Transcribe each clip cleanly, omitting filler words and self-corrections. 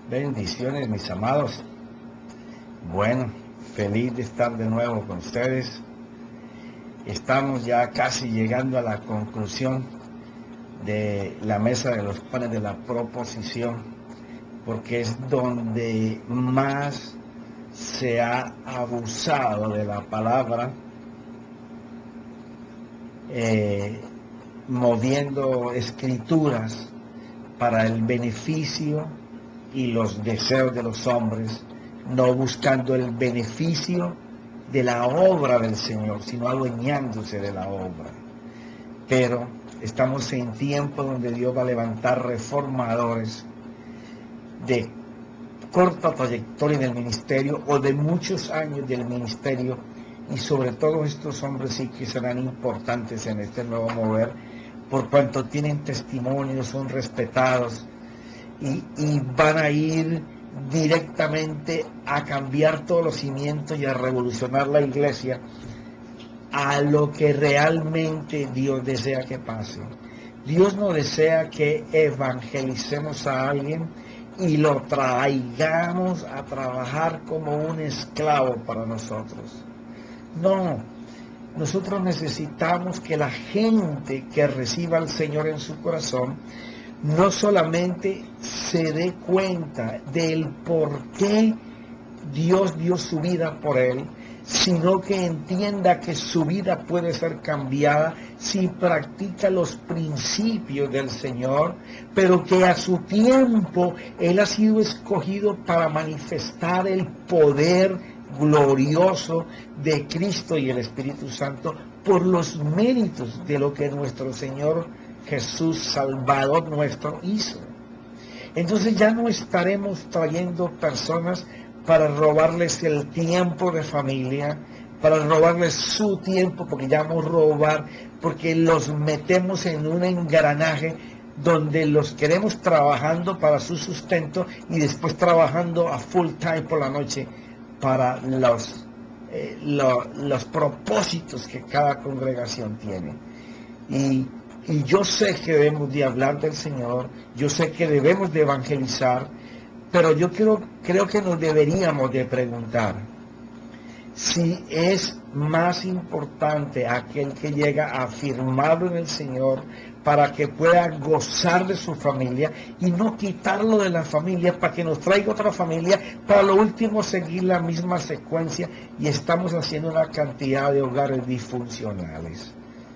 Bendiciones, mis amados. Bueno, feliz de estar de nuevo con ustedes. Estamos ya casi llegando a la conclusión de la mesa de los panes de la proposición, porque es donde más se ha abusado de la palabra, moviendo escrituras para el beneficio y los deseos de los hombres, no buscando el beneficio de la obra del Señor, sino adueñándose de la obra. Pero estamos en tiempo donde Dios va a levantar reformadores de corta trayectoria en el ministerio o de muchos años del ministerio, y sobre todo estos hombres sí que serán importantes en este nuevo mover, por cuanto tienen testimonios, son respetados, y van a ir directamente a cambiar todos los cimientos y a revolucionar la iglesia a lo que realmente Dios desea que pase. Dios no desea que evangelicemos a alguien y lo traigamos a trabajar como un esclavo para nosotros. No, nosotros necesitamos que la gente que reciba al Señor en su corazón no solamente se dé cuenta del por qué Dios dio su vida por él, sino que entienda que su vida puede ser cambiada si practica los principios del Señor, pero que a su tiempo él ha sido escogido para manifestar el poder glorioso de Cristo y el Espíritu Santo por los méritos de lo que nuestro Señor Jesús, Salvador nuestro, hizo. Entonces ya no estaremos trayendo personas para robarles el tiempo de familia, para robarles su tiempo, porque llamamos robar, porque los metemos en un engranaje donde los queremos trabajando para su sustento y después trabajando a full time por la noche para los propósitos que cada congregación tiene. Y yo sé que debemos de hablar del Señor, yo sé que debemos de evangelizar, pero yo creo que nos deberíamos de preguntar si es más importante aquel que llega afirmado en el Señor para que pueda gozar de su familia y no quitarlo de la familia para que nos traiga otra familia, para lo último seguir la misma secuencia, y estamos haciendo una cantidad de hogares disfuncionales.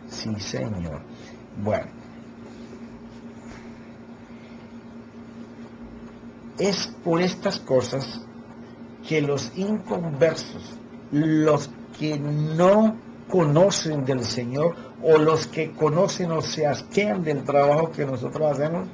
Sí, Señor. Bueno, es por estas cosas que los inconversos, los que no conocen del Señor, o los que conocen o se asquean del trabajo que nosotros hacemos,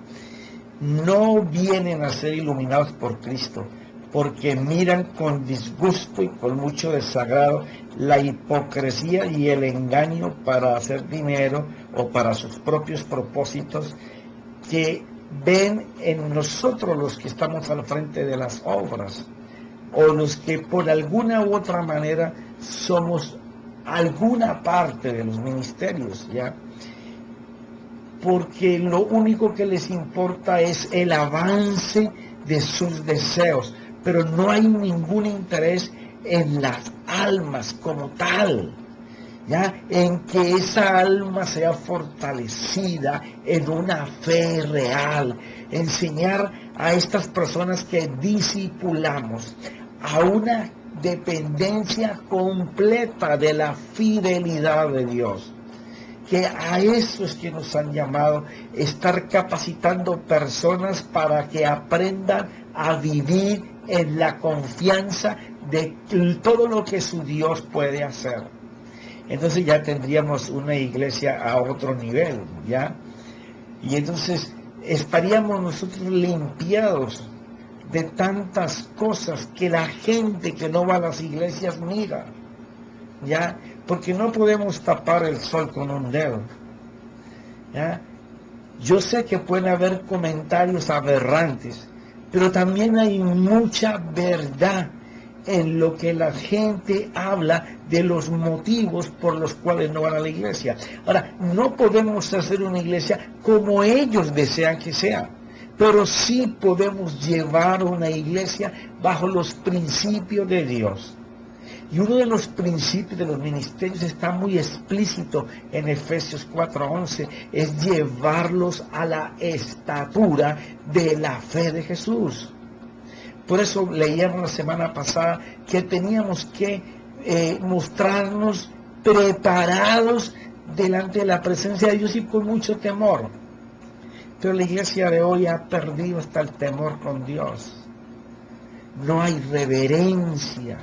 no vienen a ser iluminados por Cristo, porque miran con disgusto y con mucho desagrado la hipocresía y el engaño para hacer dinero o para sus propios propósitos, que ven en nosotros los que estamos al frente de las obras, o los que por alguna u otra manera somos alguna parte de los ministerios, ¿ya? Porque lo único que les importa es el avance de sus deseos, pero no hay ningún interés en las almas como tal, ¿ya? En que esa alma sea fortalecida en una fe real, enseñar a estas personas que discipulamos a una dependencia completa de la fidelidad de Dios. Que a eso es que nos han llamado, estar capacitando personas para que aprendan a vivir en la confianza de todo lo que su Dios puede hacer. Entonces ya tendríamos una iglesia a otro nivel, ¿ya? Y entonces estaríamos nosotros limpiados de tantas cosas que la gente que no va a las iglesias mira, ¿ya? Porque no podemos tapar el sol con un dedo, ¿ya? Yo sé que pueden haber comentarios aberrantes, pero también hay mucha verdad en lo que la gente habla de los motivos por los cuales no van a la iglesia. Ahora, no podemos hacer una iglesia como ellos desean que sea, pero sí podemos llevar una iglesia bajo los principios de Dios. Y uno de los principios de los ministerios está muy explícito en Efesios 4:11, es llevarlos a la estatura de la fe de Jesús. Por eso leíamos la semana pasada que teníamos que mostrarnos preparados delante de la presencia de Dios y con mucho temor. Pero la iglesia de hoy ha perdido hasta el temor con Dios. No hay reverencia.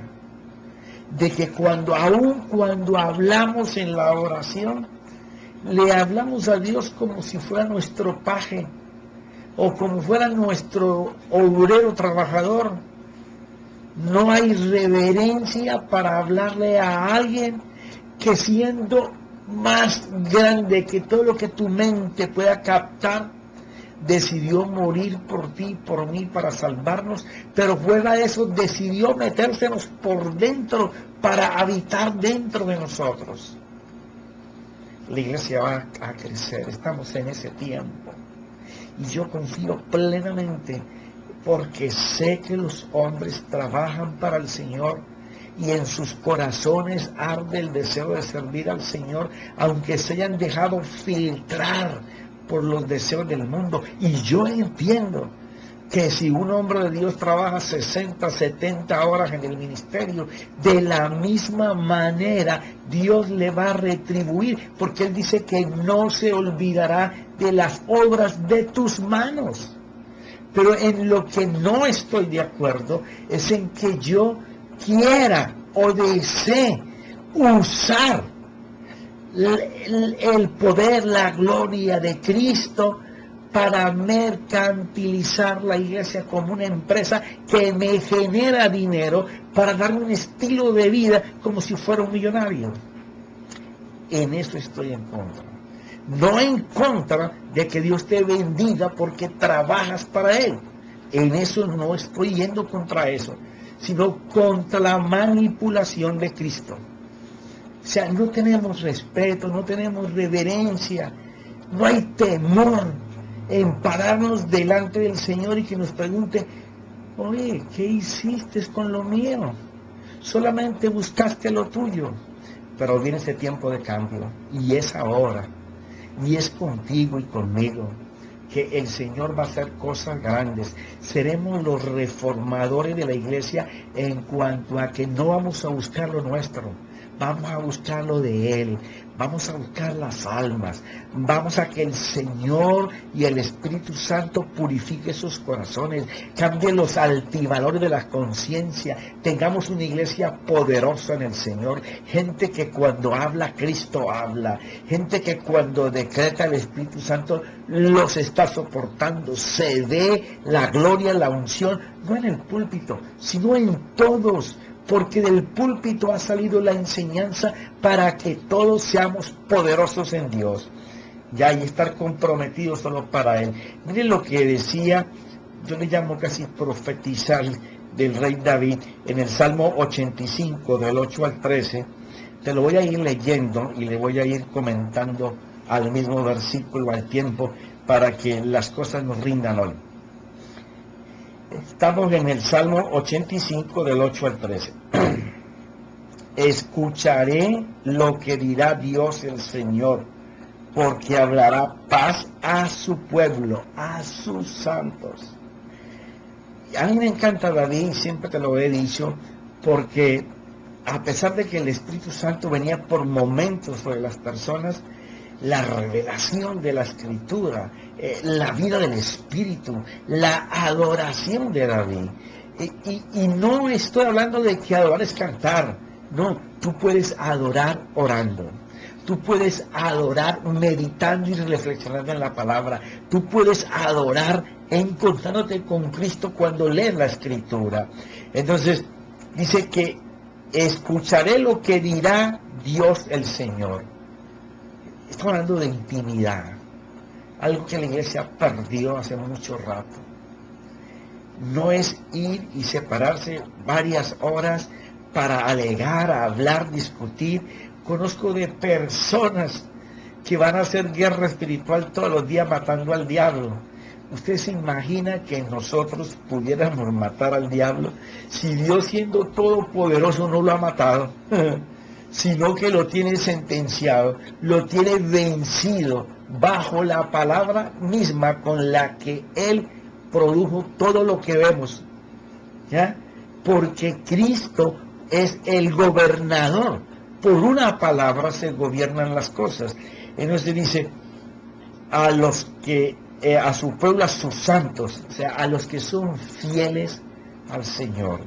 De que aun cuando hablamos en la oración, le hablamos a Dios como si fuera nuestro paje, o como fuera nuestro obrero trabajador. No hay reverencia para hablarle a alguien que, siendo más grande que todo lo que tu mente pueda captar, decidió morir por ti, por mí, para salvarnos, pero fuera de eso decidió metérsenos por dentro para habitar dentro de nosotros. La iglesia va a crecer, estamos en ese tiempo, y yo confío plenamente porque sé que los hombres trabajan para el Señor y en sus corazones arde el deseo de servir al Señor, aunque se hayan dejado filtrar por los deseos del mundo. Y yo entiendo que si un hombre de Dios trabaja 60, 70 horas en el ministerio, de la misma manera Dios le va a retribuir, porque Él dice que no se olvidará de las obras de tus manos. Pero en lo que no estoy de acuerdo es en que yo quiera o desee usar el poder, la gloria de Cristo para mercantilizar la iglesia como una empresa que me genera dinero para darme un estilo de vida como si fuera un millonario. En eso estoy en contra. No en contra de que Dios te bendiga porque trabajas para Él. En eso no estoy yendo contra eso, sino contra la manipulación de Cristo. O sea, no tenemos respeto, no tenemos reverencia, no hay temor en pararnos delante del Señor y que nos pregunte, oye, ¿qué hiciste con lo mío? Solamente buscaste lo tuyo. Pero viene ese tiempo de cambio, y es ahora, y es contigo y conmigo, que el Señor va a hacer cosas grandes. Seremos los reformadores de la iglesia en cuanto a que no vamos a buscar lo nuestro, vamos a buscar lo de Él, vamos a buscar las almas, vamos a que el Señor y el Espíritu Santo purifique sus corazones, cambie los altivalores de la conciencia, tengamos una iglesia poderosa en el Señor, gente que cuando habla Cristo habla, gente que cuando decreta el Espíritu Santo los está soportando, se ve la gloria, la unción, no en el púlpito, sino en todos, porque del púlpito ha salido la enseñanza para que todos seamos poderosos en Dios. Ya, y estar comprometidos solo para Él. Miren lo que decía, yo le llamo casi profetizar, del rey David, en el Salmo 85, del 8 al 13. Te lo voy a ir leyendo y le voy a ir comentando al mismo versículo, al tiempo, para que las cosas nos rindan hoy. Estamos en el Salmo 85 del 8 al 13. Escucharé lo que dirá Dios el Señor, porque hablará paz a su pueblo, a sus santos. A mí me encanta David, siempre te lo he dicho, porque a pesar de que el Espíritu Santo venía por momentos sobre las personas, la revelación de la Escritura, la vida del Espíritu, la adoración de David. Y no estoy hablando de que adorar es cantar, no, tú puedes adorar orando, tú puedes adorar meditando y reflexionando en la palabra, tú puedes adorar encontrándote con Cristo cuando lees la Escritura. Entonces, dice que escucharé lo que dirá Dios el Señor. Estamos hablando de intimidad, algo que la iglesia perdió hace mucho rato. No es ir y separarse varias horas para alegar, hablar, discutir. Conozco de personas que van a hacer guerra espiritual todos los días matando al diablo, ¿Usted se imagina que nosotros pudiéramos matar al diablo si Dios, siendo todopoderoso, no lo ha matado? Sino que lo tiene sentenciado, lo tiene vencido bajo la palabra misma con la que Él produjo todo lo que vemos, ¿ya? Porque Cristo es el gobernador. Por una palabra se gobiernan las cosas. Entonces dice, a los que, a su pueblo, a sus santos, o sea, a los que son fieles al Señor.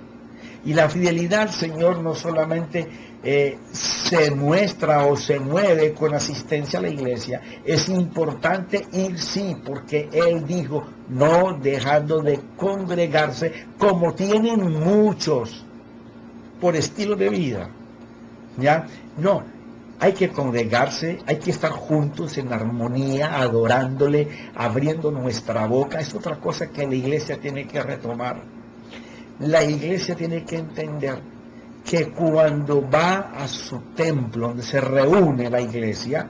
Y la fidelidad al Señor no solamente se muestra o se mueve con asistencia a la iglesia, es importante ir, sí, porque Él dijo, no dejando de congregarse, como tienen muchos, por estilo de vida, ¿ya? No, hay que congregarse, hay que estar juntos en armonía, adorándole, abriendo nuestra boca. Es otra cosa que la iglesia tiene que retomar. La iglesia tiene que entender que cuando va a su templo, donde se reúne la iglesia,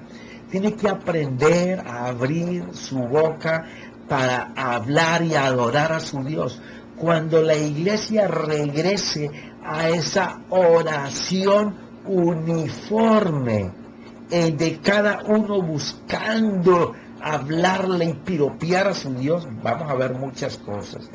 tiene que aprender a abrir su boca para hablar y adorar a su Dios. Cuando la iglesia regrese a esa oración uniforme, de cada uno buscando hablarle y piropear a su Dios, vamos a ver muchas cosas.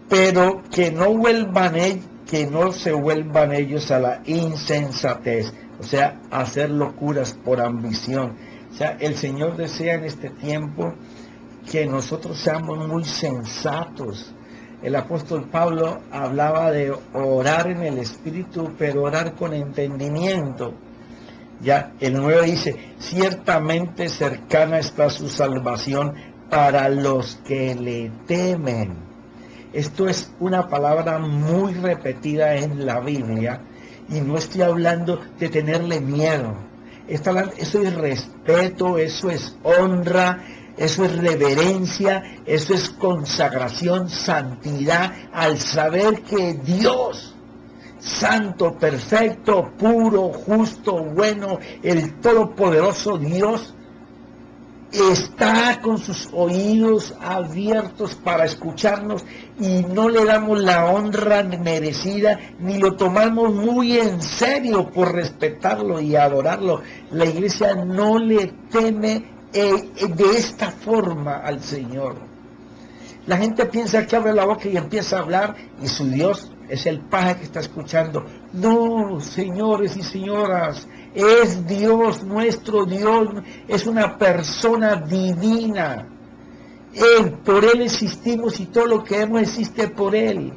Pero que no se vuelvan ellos a la insensatez, o sea, a hacer locuras por ambición. O sea, el Señor desea en este tiempo que nosotros seamos muy sensatos. El apóstol Pablo hablaba de orar en el Espíritu, pero orar con entendimiento. Ya, el 9 dice, ciertamente cercana está su salvación para los que le temen. Esto es una palabra muy repetida en la Biblia, y no estoy hablando de tenerle miedo. Eso es respeto, eso es honra, eso es reverencia, eso es consagración, santidad, al saber que Dios, santo, perfecto, puro, justo, bueno, el todopoderoso Dios, está con sus oídos abiertos para escucharnos, y no le damos la honra merecida, ni lo tomamos muy en serio por respetarlo y adorarlo. La iglesia no le teme de esta forma al Señor. La gente piensa que abre la boca y empieza a hablar, y su Dios es el paje que está escuchando. No, señores y señoras, es Dios, nuestro Dios, es una persona divina. Por Él existimos, y todo lo que vemos existe por Él.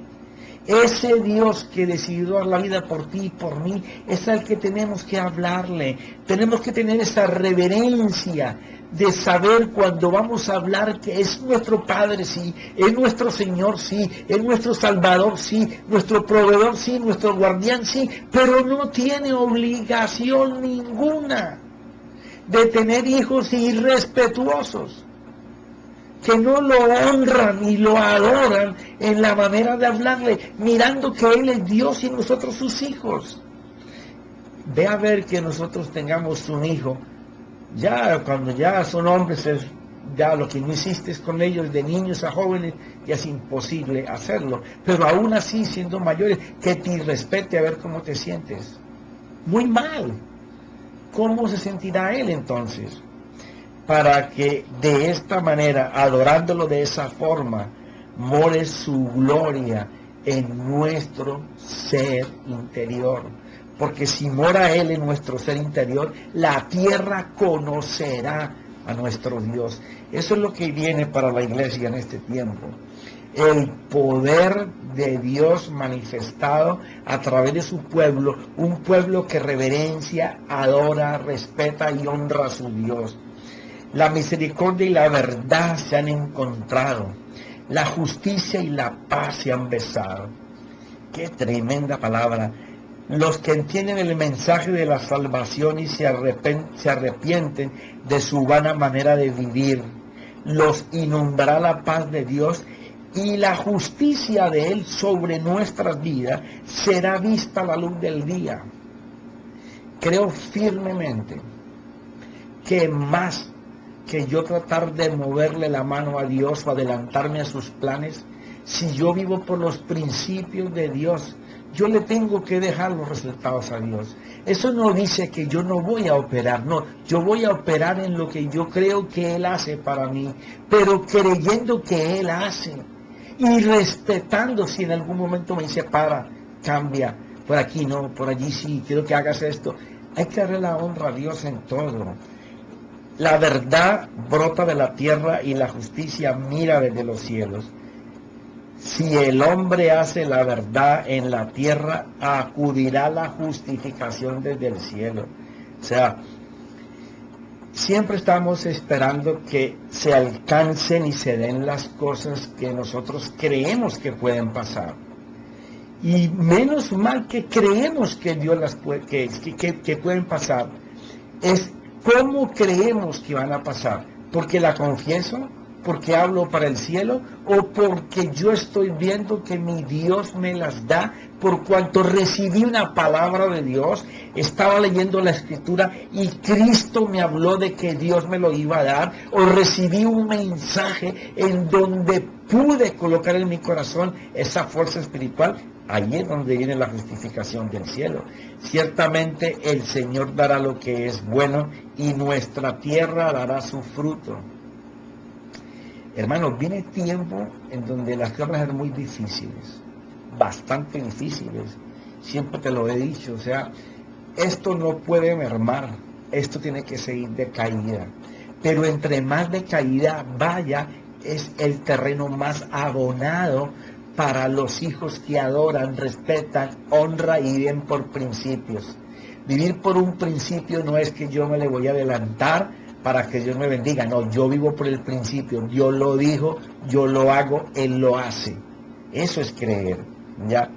Ese Dios que decidió dar la vida por ti y por mí es al que tenemos que hablarle. Tenemos que tener esa reverencia de saber cuando vamos a hablar que es nuestro Padre, sí, es nuestro Señor, sí, es nuestro Salvador, sí, nuestro proveedor, sí, nuestro guardián, sí, pero no tiene obligación ninguna de tener hijos irrespetuosos, que no lo honran y lo adoran en la manera de hablarle, mirando que Él es Dios y nosotros sus hijos. Ve a ver que nosotros tengamos un hijo, ya cuando ya son hombres, ya lo que no hiciste con ellos de niños a jóvenes, ya es imposible hacerlo, pero aún así, siendo mayores, que te respete, a ver cómo te sientes. Muy mal. ¿Cómo se sentirá él entonces? Para que de esta manera, adorándolo de esa forma, more su gloria en nuestro ser interior. Porque si mora Él en nuestro ser interior, la tierra conocerá a nuestro Dios. Eso es lo que viene para la iglesia en este tiempo. El poder de Dios manifestado a través de su pueblo, un pueblo que reverencia, adora, respeta y honra a su Dios. La misericordia y la verdad se han encontrado. La justicia y la paz se han besado. ¡Qué tremenda palabra! Los que entienden el mensaje de la salvación y se arrepienten de su vana manera de vivir, los inundará la paz de Dios, y la justicia de Él sobre nuestras vidas será vista a la luz del día. Creo firmemente que más que yo tratar de moverle la mano a Dios o adelantarme a sus planes? Si yo vivo por los principios de Dios, yo le tengo que dejar los resultados a Dios. Eso no dice que yo no voy a operar, no, yo voy a operar en lo que yo creo que Él hace para mí, pero creyendo que Él hace y respetando si en algún momento me dice, para, cambia, por aquí no, por allí sí, quiero que hagas esto. Hay que darle la honra a Dios en todo. La verdad brota de la tierra y la justicia mira desde los cielos. Si el hombre hace la verdad en la tierra, acudirá la justificación desde el cielo. O sea, siempre estamos esperando que se alcancen y se den las cosas que nosotros creemos que pueden pasar. Y menos mal que creemos que Dios las puede, que pueden pasar. Es cómo creemos que van a pasar. Porque la confieso, porque hablo para el cielo, o porque yo estoy viendo que mi Dios me las da, por cuanto recibí una palabra de Dios, estaba leyendo la Escritura y Cristo me habló de que Dios me lo iba a dar, o recibí un mensaje en donde pude colocar en mi corazón esa fuerza espiritual. Ahí es donde viene la justificación del cielo. Ciertamente el Señor dará lo que es bueno y nuestra tierra dará su fruto. Hermanos, viene tiempo en donde las cosas van a ser muy difíciles, bastante difíciles. Siempre te lo he dicho, o sea, esto no puede mermar, esto tiene que seguir de caída. Pero entre más de caída vaya, es el terreno más abonado para los hijos que adoran, respetan, honran y viven por principios. Vivir por un principio no es que yo me le voy a adelantar para que Dios me bendiga. No, yo vivo por el principio. Dios lo dijo, yo lo hago, Él lo hace. Eso es creer, ¿ya?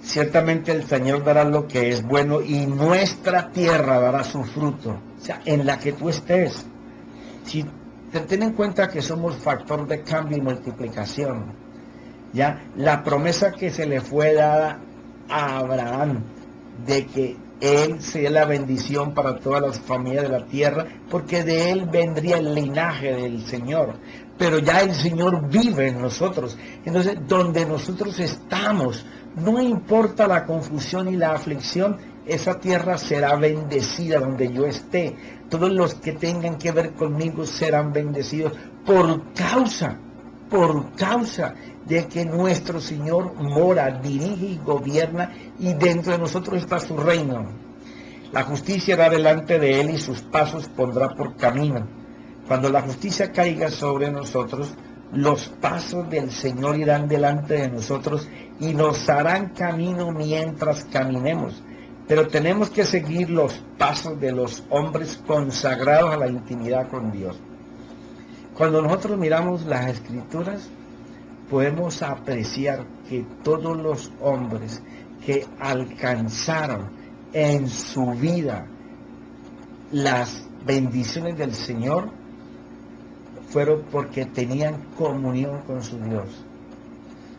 Ciertamente el Señor dará lo que es bueno y nuestra tierra dará su fruto. O sea, en la que tú estés. Si ten en cuenta que somos factor de cambio y multiplicación. Ya, la promesa que se le fue dada a Abraham de que él sería la bendición para todas las familias de la tierra, porque de él vendría el linaje del Señor. Pero ya el Señor vive en nosotros. Entonces, donde nosotros estamos, no importa la confusión y la aflicción, esa tierra será bendecida donde yo esté. Todos los que tengan que ver conmigo serán bendecidos por causa de que nuestro Señor mora, dirige y gobierna, y dentro de nosotros está su reino. La justicia irá delante de Él y sus pasos pondrá por camino. Cuando la justicia caiga sobre nosotros, los pasos del Señor irán delante de nosotros y nos harán camino mientras caminemos. Pero tenemos que seguir los pasos de los hombres consagrados a la intimidad con Dios. Cuando nosotros miramos las Escrituras, podemos apreciar que todos los hombres que alcanzaron en su vida las bendiciones del Señor fueron porque tenían comunión con su Dios.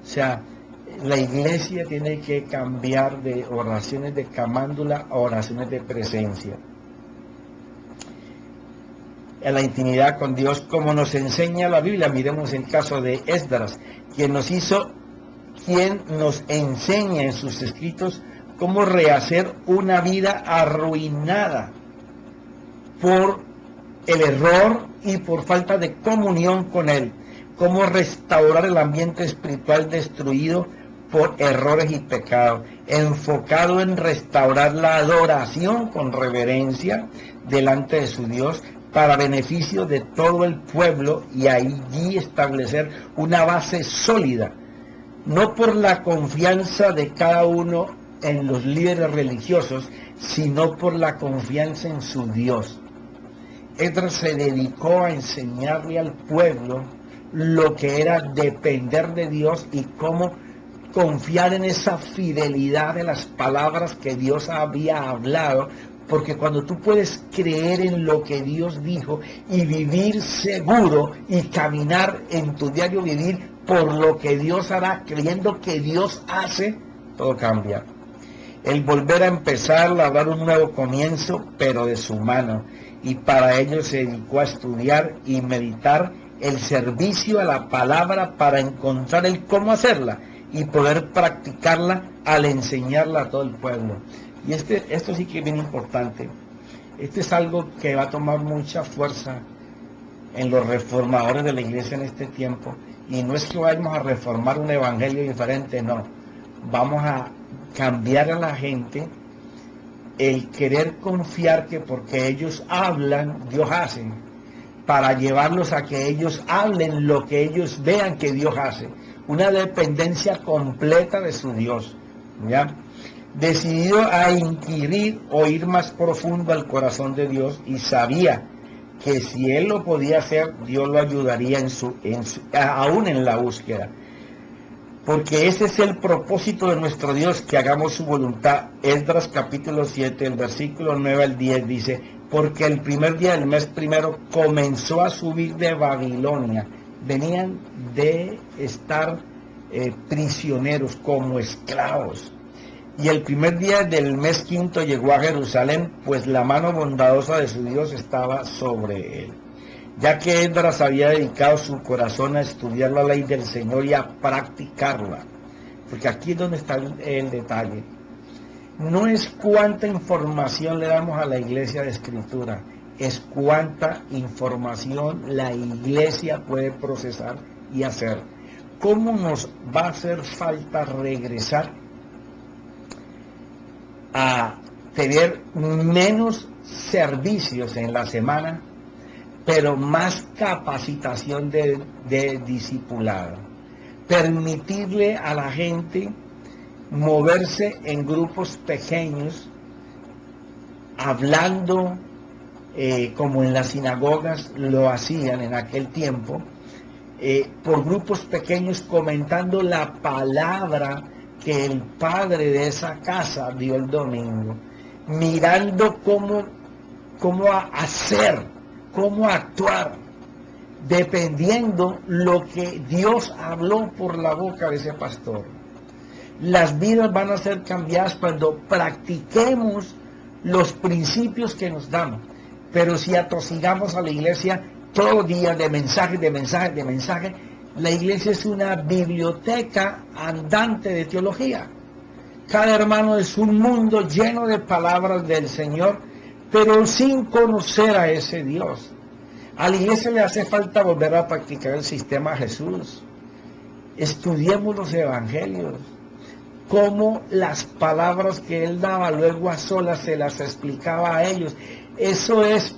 O sea, la iglesia tiene que cambiar de oraciones de camándula a oraciones de presencia. En la intimidad con Dios, como nos enseña la Biblia. Miremos el caso de Esdras, quien nos enseña en sus escritos cómo rehacer una vida arruinada por el error y por falta de comunión con Él, cómo restaurar el ambiente espiritual destruido por errores y pecados, enfocado en restaurar la adoración con reverencia delante de su Dios, para beneficio de todo el pueblo, y allí establecer una base sólida, no por la confianza de cada uno en los líderes religiosos, sino por la confianza en su Dios. Esdras se dedicó a enseñarle al pueblo lo que era depender de Dios y cómo confiar en esa fidelidad de las palabras que Dios había hablado. Porque cuando tú puedes creer en lo que Dios dijo y vivir seguro y caminar en tu diario vivir por lo que Dios hará, creyendo que Dios hace, todo cambia. el volver a empezar, labrar un nuevo comienzo, pero de su mano. Y para ello se dedicó a estudiar y meditar el servicio a la palabra para encontrar el cómo hacerla y poder practicarla al enseñarla a todo el pueblo. Y esto sí que es bien importante. Esto es algo que va a tomar mucha fuerza en los reformadores de la iglesia en este tiempo. Y no es que vayamos a reformar un evangelio diferente, no. Vamos a cambiar a la gente el querer confiar que porque ellos hablan, Dios hace, para llevarlos a que ellos hablen lo que ellos vean que Dios hace. Una dependencia completa de su Dios, ¿ya? Decidido a inquirir o ir más profundo al corazón de Dios, y sabía que si él lo podía hacer, Dios lo ayudaría aún en la búsqueda. Porque ese es el propósito de nuestro Dios, que hagamos su voluntad. Esdras capítulo 7, el versículo 9 al 10 dice: porque el primer día del mes primero comenzó a subir de Babilonia. Venían de estar prisioneros como esclavos. Y el primer día del mes quinto llegó a Jerusalén, pues la mano bondadosa de su Dios estaba sobre él. Ya que Esdras había dedicado su corazón a estudiar la ley del Señor y a practicarla. Porque aquí es donde está el detalle. No es cuánta información le damos a la iglesia de Escritura, es cuánta información la iglesia puede procesar y hacer. ¿Cómo nos va a hacer falta regresar a tener menos servicios en la semana, pero más capacitación de discipulado? Permitirle a la gente moverse en grupos pequeños, hablando como en las sinagogas lo hacían en aquel tiempo, por grupos pequeños, comentando la palabra que el padre de esa casa dio el domingo, mirando cómo hacer, cómo actuar, dependiendo lo que Dios habló por la boca de ese pastor. Las vidas van a ser cambiadas cuando practiquemos los principios que nos dan. Pero si atosigamos a la iglesia todos los días de mensajes, la iglesia es una biblioteca andante de teología. Cada hermano es un mundo lleno de palabras del Señor, pero sin conocer a ese Dios. A la iglesia le hace falta volver a practicar el sistema Jesús. Estudiemos los evangelios, cómo las palabras que él daba luego a solas se las explicaba a ellos. Eso es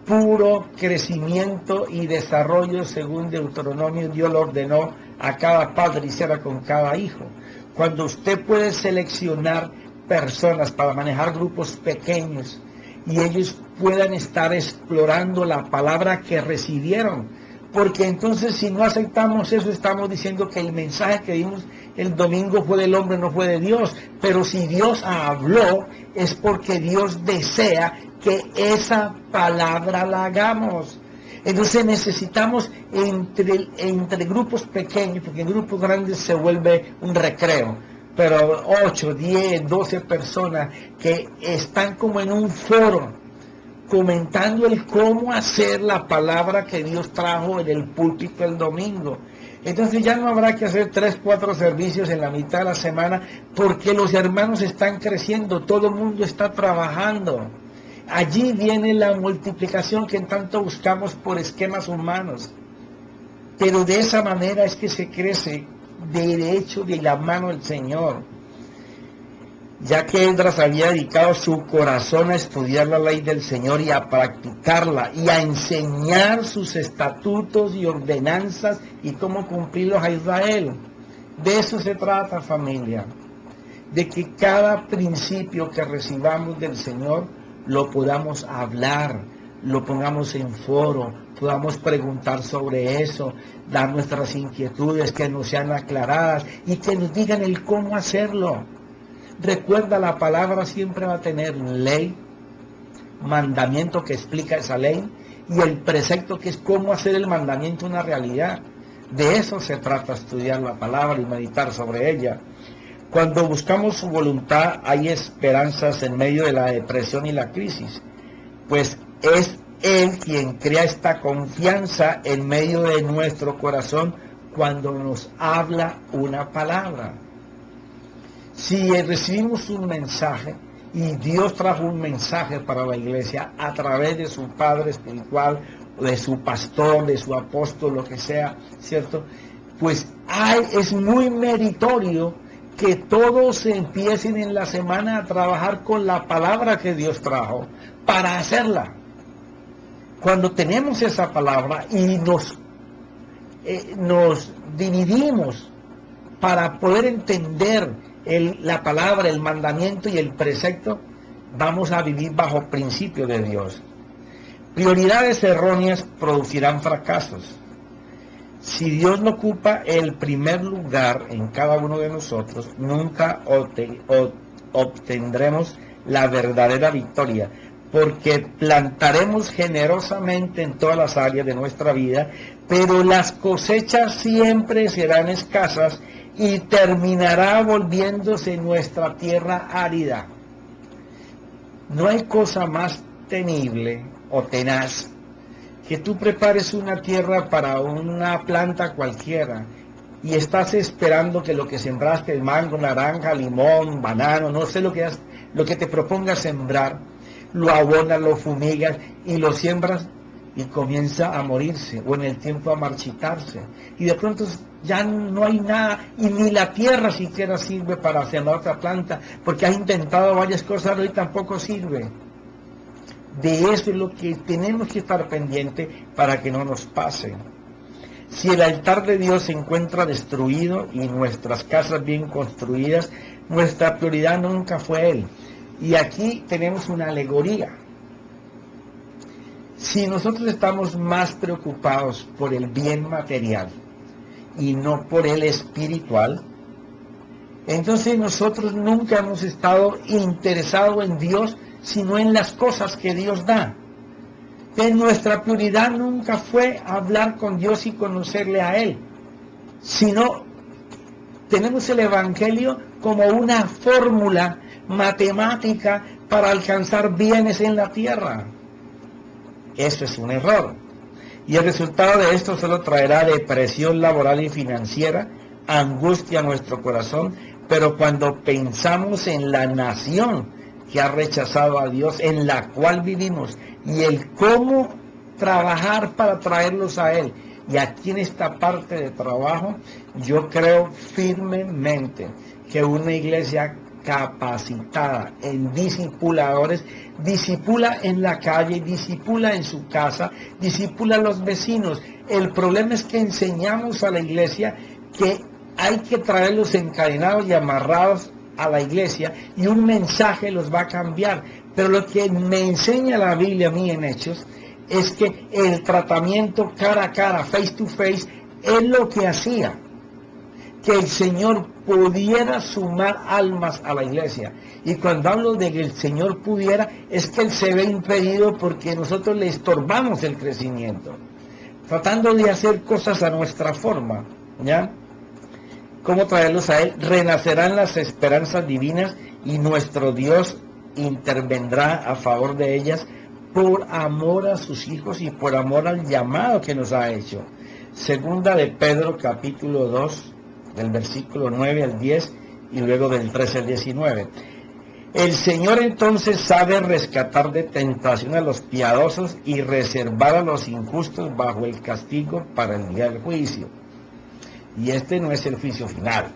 puro crecimiento y desarrollo según Deuteronomio. Dios lo ordenó a cada padre y será con cada hijo. Cuando usted puede seleccionar personas para manejar grupos pequeños y ellos puedan estar explorando la palabra que recibieron, porque entonces si no aceptamos eso, estamos diciendo que el mensaje que dimos el domingo fue del hombre, no fue de Dios. Pero si Dios habló, es porque Dios desea que esa palabra la hagamos. Entonces necesitamos entre grupos pequeños, porque en grupos grandes se vuelve un recreo, pero 8, 10, 12 personas que están como en un foro comentando el cómo hacer la palabra que Dios trajo en el púlpito el domingo. Entonces ya no habrá que hacer 3, 4 servicios en la mitad de la semana, porque los hermanos están creciendo, todo el mundo está trabajando. Allí viene la multiplicación que en tanto buscamos por esquemas humanos. Pero de esa manera es que se crece derecho de la mano del Señor. Ya que Esdras había dedicado su corazón a estudiar la ley del Señor y a practicarla y a enseñar sus estatutos y ordenanzas y cómo cumplirlos a Israel. De eso se trata, familia, de que cada principio que recibamos del Señor lo podamos hablar, lo pongamos en foro, podamos preguntar sobre eso, dar nuestras inquietudes que nos sean aclaradas y que nos digan el cómo hacerlo. Recuerda, la palabra siempre va a tener ley, mandamiento que explica esa ley y el precepto que es cómo hacer el mandamiento una realidad. De eso se trata, estudiar la palabra y meditar sobre ella. Cuando buscamos su voluntad hay esperanzas en medio de la depresión y la crisis, pues es Él quien crea esta confianza en medio de nuestro corazón cuando nos habla una palabra. Si recibimos un mensaje, y Dios trajo un mensaje para la iglesia a través de su Padre espiritual, de su pastor, de su apóstol, lo que sea, ¿cierto? Pues es muy meritorio que todos empiecen en la semana a trabajar con la palabra que Dios trajo para hacerla. Cuando tenemos esa palabra y nos dividimos para poder entender la palabra, el mandamiento y el precepto, vamos a vivir bajo principio de Dios. Prioridades erróneas producirán fracasos. Si Dios no ocupa el primer lugar en cada uno de nosotros, nunca obtendremos la verdadera victoria, porque plantaremos generosamente en todas las áreas de nuestra vida, pero las cosechas siempre serán escasas y terminará volviéndose nuestra tierra árida. No hay cosa más temible o tenaz que tú prepares una tierra para una planta cualquiera y estás esperando que lo que sembraste, el mango, naranja, limón, banano, no sé lo que te propongas sembrar, lo abonas, lo fumigas y lo siembras y comienza a morirse o en el tiempo a marchitarse y de pronto ya no hay nada y ni la tierra siquiera sirve para sembrar otra planta porque has intentado varias cosas y tampoco sirve. De eso es lo que tenemos que estar pendiente para que no nos pase. Si el altar de Dios se encuentra destruido y nuestras casas bien construidas, nuestra prioridad nunca fue Él. Y aquí tenemos una alegoría. Si nosotros estamos más preocupados por el bien material y no por el espiritual, entonces nosotros nunca hemos estado interesados en Dios, sino en las cosas que Dios da. Entonces nuestra prioridad nunca fue hablar con Dios y conocerle a Él, sino tenemos el Evangelio como una fórmula matemática para alcanzar bienes en la tierra. Eso es un error. Y el resultado de esto solo traerá depresión laboral y financiera, angustia a nuestro corazón, pero cuando pensamos en la nación que ha rechazado a Dios, en la cual vivimos, y el cómo trabajar para traerlos a Él, y aquí en esta parte de trabajo, yo creo firmemente que una iglesia capacitada en discipuladores, discipula en la calle, discipula en su casa, discipula a los vecinos. El problema es que enseñamos a la iglesia que hay que traerlos encadenados y amarrados a la iglesia y un mensaje los va a cambiar. Pero lo que me enseña la Biblia a mí en Hechos es que el tratamiento cara a cara, face to face, es lo que hacía que el Señor pudiera sumar almas a la iglesia. Y cuando hablo de que el Señor pudiera, es que Él se ve impedido porque nosotros le estorbamos el crecimiento, tratando de hacer cosas a nuestra forma, ¿ya? ¿Cómo traerlos a Él? Renacerán las esperanzas divinas y nuestro Dios intervendrá a favor de ellas por amor a sus hijos y por amor al llamado que nos ha hecho. Segunda de Pedro, capítulo 2, del versículo 9 al 10 y luego del 13 al 19. El Señor entonces sabe rescatar de tentación a los piadosos y reservar a los injustos bajo el castigo para el día del juicio. Y este no es el juicio final.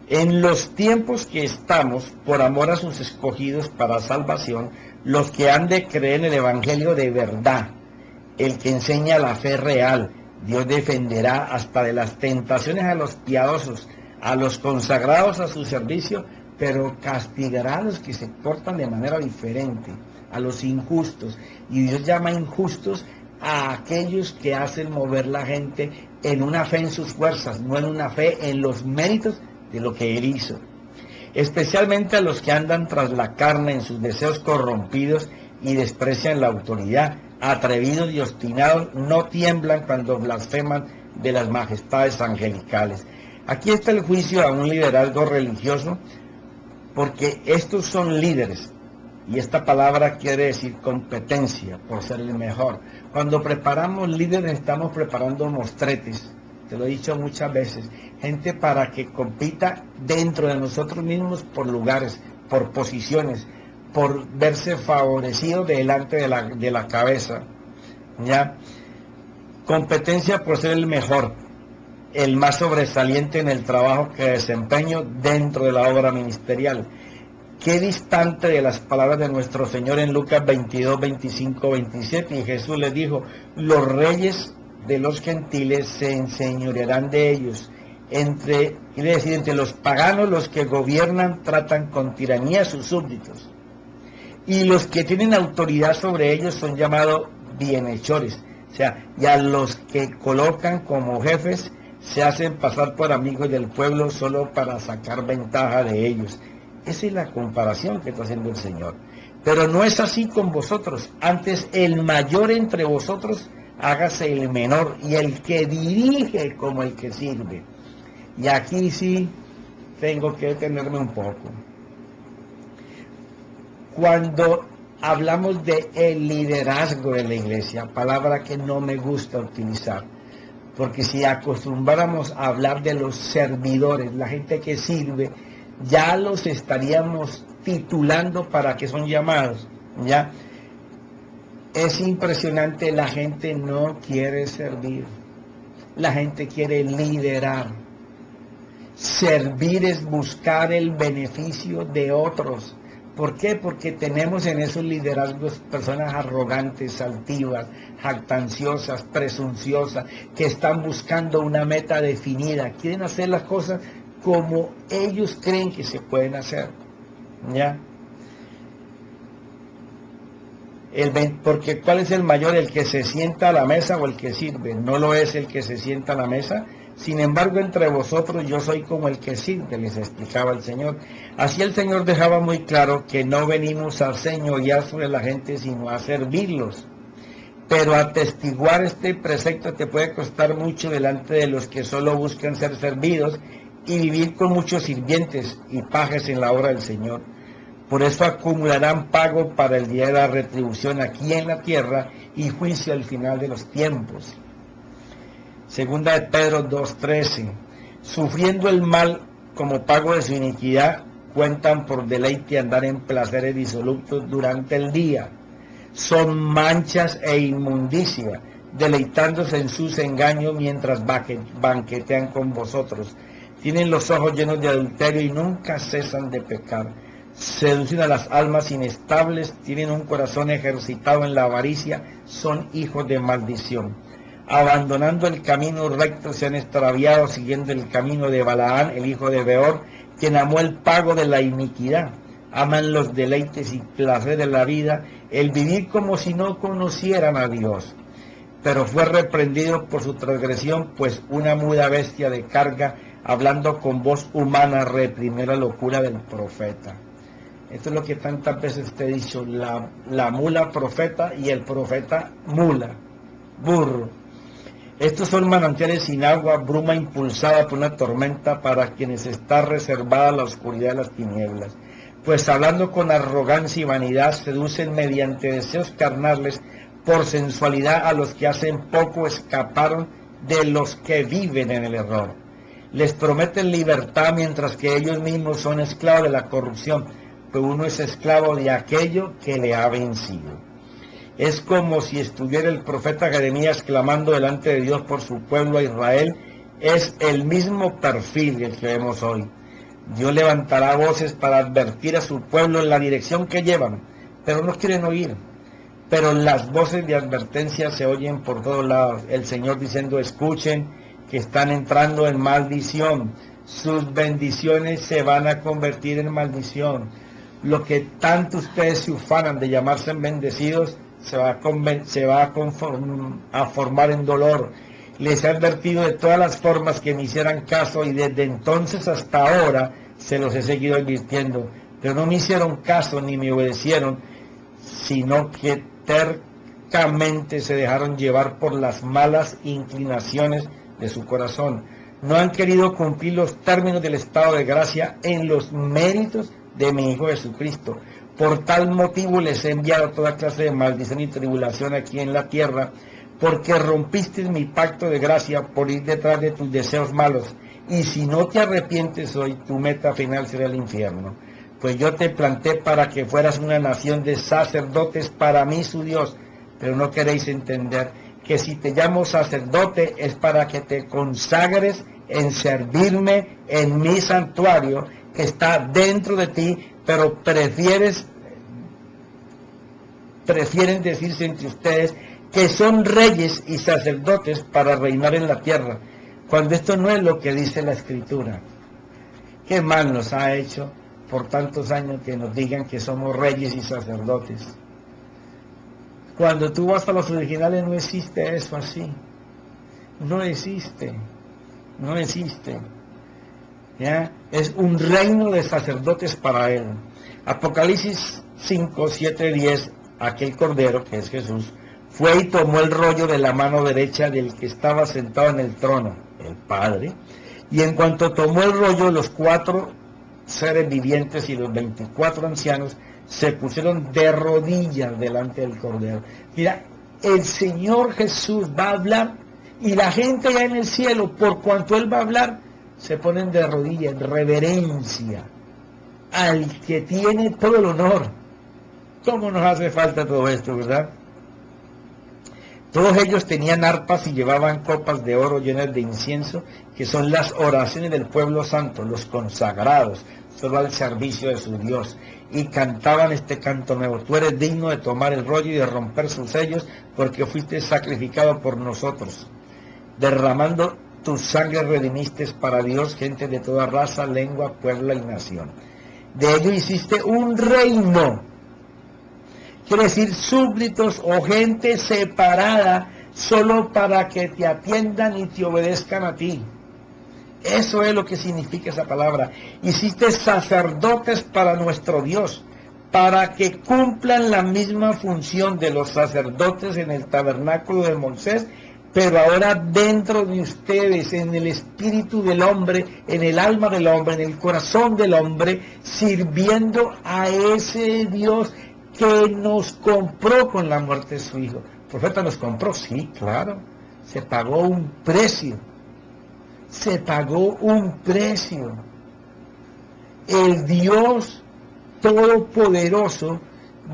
En los tiempos que estamos, por amor a sus escogidos para salvación, los que han de creer en el Evangelio de verdad, el que enseña la fe real, Dios defenderá hasta de las tentaciones a los piadosos, a los consagrados a su servicio, pero castigará a los que se portan de manera diferente, a los injustos. Y Dios llama injustos a aquellos que hacen mover la gente en una fe en sus fuerzas, no en una fe en los méritos de lo que Él hizo. Especialmente a los que andan tras la carne en sus deseos corrompidos y desprecian la autoridad. Atrevidos y obstinados, no tiemblan cuando blasfeman de las majestades angelicales. Aquí está el juicio a un liderazgo religioso, porque estos son líderes, y esta palabra quiere decir competencia, por ser el mejor. Cuando preparamos líderes estamos preparando mostretes, te lo he dicho muchas veces, gente para que compita dentro de nosotros mismos por lugares, por posiciones, por verse favorecido delante de la cabeza, ¿ya? Competencia por ser el mejor, el más sobresaliente en el trabajo que desempeño dentro de la obra ministerial. Qué distante de las palabras de nuestro Señor en Lucas 22, 25, 27. Y Jesús les dijo: los reyes de los gentiles se enseñorearán de ellos. Quiere decir, entre los paganos, los que gobiernan tratan con tiranía a sus súbditos. Y los que tienen autoridad sobre ellos son llamados bienhechores. O sea, y a los que colocan como jefes se hacen pasar por amigos del pueblo solo para sacar ventaja de ellos. Esa es la comparación que está haciendo el Señor. Pero no es así con vosotros. Antes, el mayor entre vosotros hágase el menor, y el que dirige como el que sirve. Y aquí sí tengo que detenerme un poco. Cuando hablamos de el liderazgo de la iglesia, palabra que no me gusta utilizar, porque si acostumbráramos a hablar de los servidores, la gente que sirve, ya los estaríamos titulando para que son llamados, ¿ya? Es impresionante, la gente no quiere servir, la gente quiere liderar. Servir es buscar el beneficio de otros. ¿Por qué? Porque tenemos en esos liderazgos personas arrogantes, altivas, jactanciosas, presunciosas, que están buscando una meta definida, quieren hacer las cosas como ellos creen que se pueden hacer, ¿ya? Porque ¿cuál es el mayor? ¿El que se sienta a la mesa o el que sirve? No lo es el que se sienta a la mesa. Sin embargo, entre vosotros yo soy como el que sirve, les explicaba el Señor. Así el Señor dejaba muy claro que no venimos a señorear sobre la gente, sino a servirlos. Pero atestiguar este precepto te puede costar mucho delante de los que solo buscan ser servidos y vivir con muchos sirvientes y pajes en la obra del Señor. Por eso acumularán pago para el día de la retribución aquí en la tierra y juicio al final de los tiempos. Segunda de Pedro 2:13. Sufriendo el mal como pago de su iniquidad, cuentan por deleite andar en placeres disolutos durante el día. Son manchas e inmundicia, deleitándose en sus engaños mientras banquetean con vosotros. Tienen los ojos llenos de adulterio y nunca cesan de pecar. Seducen a las almas inestables, tienen un corazón ejercitado en la avaricia, son hijos de maldición. Abandonando el camino recto se han extraviado, siguiendo el camino de Balaán, el hijo de Beor, quien amó el pago de la iniquidad. Aman los deleites y placer de la vida, el vivir como si no conocieran a Dios. Pero fue reprendido por su transgresión, pues una muda bestia de carga, hablando con voz humana, reprimió la locura del profeta. Esto es lo que tantas veces te he dicho, la mula profeta y el profeta mula, burro. Estos son manantiales sin agua, bruma impulsada por una tormenta para quienes está reservada la oscuridad de las tinieblas. Pues hablando con arrogancia y vanidad, seducen mediante deseos carnales por sensualidad a los que hacen poco escaparon de los que viven en el error. Les prometen libertad mientras que ellos mismos son esclavos de la corrupción, pero uno es esclavo de aquello que le ha vencido. Es como si estuviera el profeta Jeremías clamando delante de Dios por su pueblo a Israel. Es el mismo perfil el que vemos hoy. Dios levantará voces para advertir a su pueblo en la dirección que llevan, pero no quieren oír. Pero las voces de advertencia se oyen por todos lados. El Señor diciendo: escuchen, que están entrando en maldición. Sus bendiciones se van a convertir en maldición. Lo que tanto ustedes se ufanan de llamarse bendecidos se va a formar en dolor. Les he advertido de todas las formas que me hicieran caso, y desde entonces hasta ahora se los he seguido advirtiendo, pero no me hicieron caso ni me obedecieron, sino que tercamente se dejaron llevar por las malas inclinaciones de su corazón. No han querido cumplir los términos del estado de gracia en los méritos de mi Hijo Jesucristo. Por tal motivo les he enviado toda clase de maldición y tribulación aquí en la tierra, porque rompiste mi pacto de gracia por ir detrás de tus deseos malos. Y si no te arrepientes hoy, tu meta final será el infierno. Pues yo te planté para que fueras una nación de sacerdotes para mí, su Dios. Pero no queréis entender que si te llamo sacerdote es para que te consagres en servirme en mi santuario que está dentro de ti, pero prefieren decirse entre ustedes que son reyes y sacerdotes para reinar en la tierra, cuando esto no es lo que dice la Escritura. Qué mal nos ha hecho por tantos años que nos digan que somos reyes y sacerdotes. Cuando tú vas a los originales no existe eso así. No existe. No existe. ¿Ya? Es un reino de sacerdotes para él. Apocalipsis 5, 7, 10, aquel cordero, que es Jesús, fue y tomó el rollo de la mano derecha del que estaba sentado en el trono, el Padre, y en cuanto tomó el rollo, los 4 seres vivientes y los 24 ancianos se pusieron de rodillas delante del cordero. Mira, el Señor Jesús va a hablar y la gente allá en el cielo, por cuanto Él va a hablar, se ponen de rodillas en reverencia al que tiene todo el honor. ¿Cómo nos hace falta todo esto, verdad? Todos ellos tenían arpas y llevaban copas de oro llenas de incienso, que son las oraciones del pueblo santo, los consagrados, solo al servicio de su Dios. Y cantaban este canto nuevo: tú eres digno de tomar el rollo y de romper sus sellos, porque fuiste sacrificado por nosotros. Derramando tu sangre redimiste para Dios gente de toda raza, lengua, pueblo y nación. De ello hiciste un reino. Quiere decir súbditos o gente separada solo para que te atiendan y te obedezcan a ti. Eso es lo que significa esa palabra. Hiciste sacerdotes para nuestro Dios, para que cumplan la misma función de los sacerdotes en el tabernáculo de Moisés, pero ahora dentro de ustedes, en el espíritu del hombre, en el alma del hombre, en el corazón del hombre, sirviendo a ese Dios que nos compró con la muerte de su Hijo. ¿El profeta nos compró? Sí, claro. Se pagó un precio. Se pagó un precio. El Dios Todopoderoso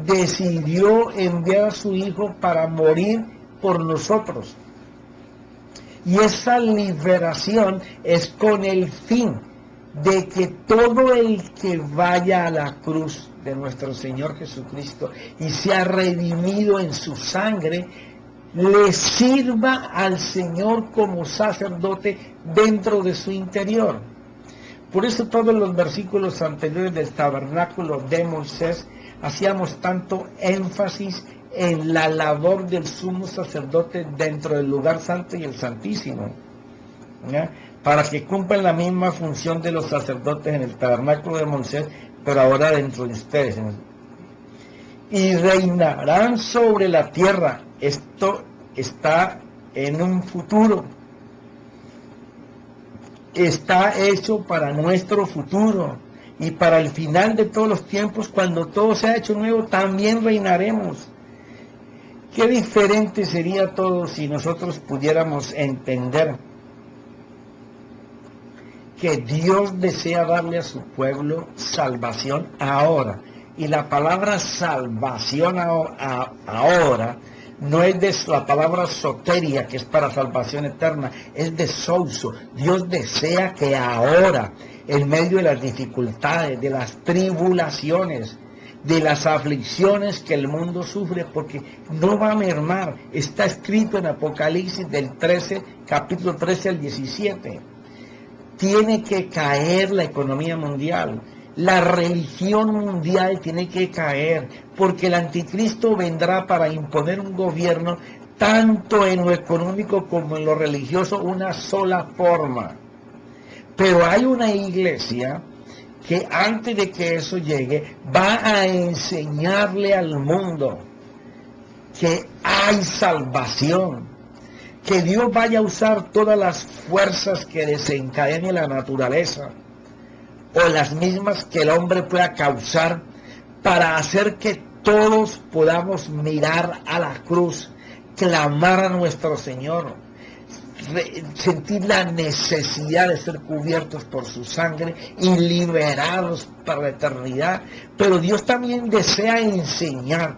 decidió enviar a su Hijo para morir por nosotros. Y esa liberación es con el fin de que todo el que vaya a la cruz de nuestro Señor Jesucristo y sea redimido en su sangre, le sirva al Señor como sacerdote dentro de su interior. Por eso todos los versículos anteriores del tabernáculo de Moisés hacíamos tanto énfasis en la labor del sumo sacerdote dentro del lugar santo y el santísimo, ¿ya? Para que cumplan la misma función de los sacerdotes en el tabernáculo de Moisés, pero ahora dentro de ustedes. Y reinarán sobre la tierra. Esto está en un futuro. Está hecho para nuestro futuro. Y para el final de todos los tiempos, cuando todo sea hecho nuevo, también reinaremos. Qué diferente sería todo si nosotros pudiéramos entender que Dios desea darle a su pueblo salvación ahora. Y la palabra salvación ahora no es de la palabra soteria, que es para salvación eterna, es de souso. Dios desea que ahora, en medio de las dificultades, de las tribulaciones, de las aflicciones que el mundo sufre, porque no va a mermar, está escrito en Apocalipsis del 13, capítulo 13 al 17. Tiene que caer la economía mundial, la religión mundial tiene que caer, porque el anticristo vendrá para imponer un gobierno tanto en lo económico como en lo religioso, una sola forma. Pero hay una iglesia que antes de que eso llegue va a enseñarle al mundo que hay salvación, que Dios vaya a usar todas las fuerzas que desencadene la naturaleza o las mismas que el hombre pueda causar para hacer que todos podamos mirar a la cruz, clamar a nuestro Señor, sentir la necesidad de ser cubiertos por su sangre y liberados para la eternidad. Pero Dios también desea enseñar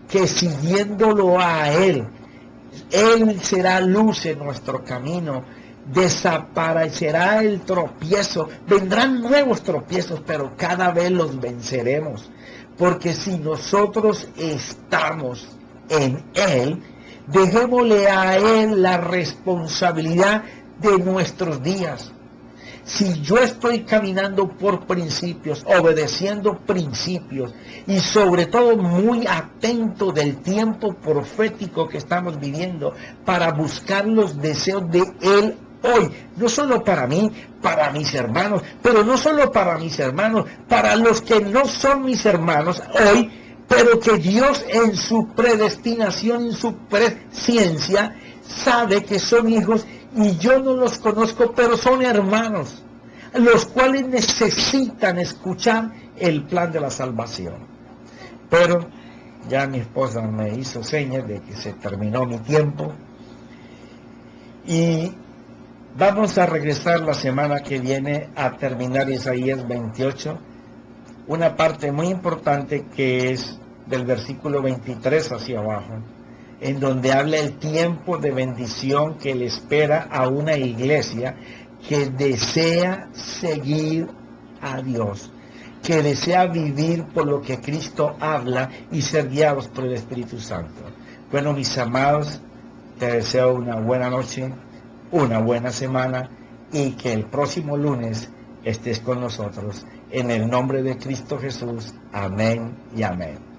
que siguiéndolo a Él será luz en nuestro camino, desaparecerá el tropiezo, vendrán nuevos tropiezos, pero cada vez los venceremos, porque si nosotros estamos en Él, dejémosle a Él la responsabilidad de nuestros días. Si yo estoy caminando por principios, obedeciendo principios y sobre todo muy atento del tiempo profético que estamos viviendo para buscar los deseos de Él hoy, no solo para mí, para mis hermanos, pero no solo para mis hermanos, para los que no son mis hermanos hoy, pero que Dios en su predestinación, en su presciencia, sabe que son hijos y yo no los conozco, pero son hermanos, los cuales necesitan escuchar el plan de la salvación. Pero ya mi esposa me hizo señas de que se terminó mi tiempo y vamos a regresar la semana que viene a terminar Isaías 28, una parte muy importante que es del versículo 23 hacia abajo, en donde habla el tiempo de bendición que le espera a una iglesia que desea seguir a Dios, que desea vivir por lo que Cristo habla y ser guiados por el Espíritu Santo. Bueno, mis amados, te deseo una buena noche, una buena semana y que el próximo lunes estés con nosotros. En el nombre de Cristo Jesús. Amén y amén.